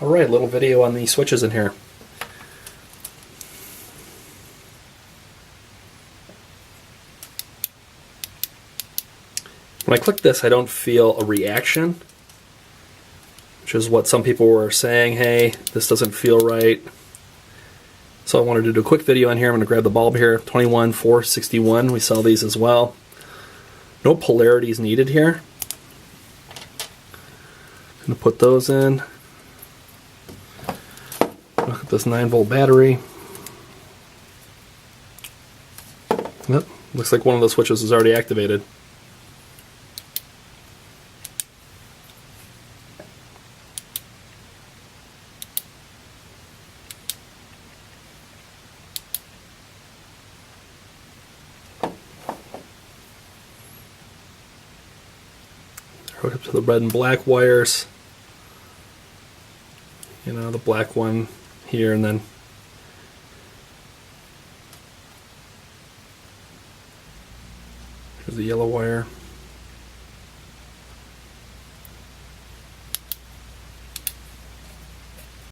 Alright, little video on the switches in here. When I click this, I don't feel a reaction, which is what some people were saying, hey, this doesn't feel right. So I wanted to do a quick video on here. I'm going to grab the bulb here, 21461. We sell these as well. No polarities needed here. I'm going to put those in. Look at this 9-volt battery. Yep, looks like one of the switches is already activated. Hook up to the red and black wires. You know, the black one here, and then here's the yellow wire.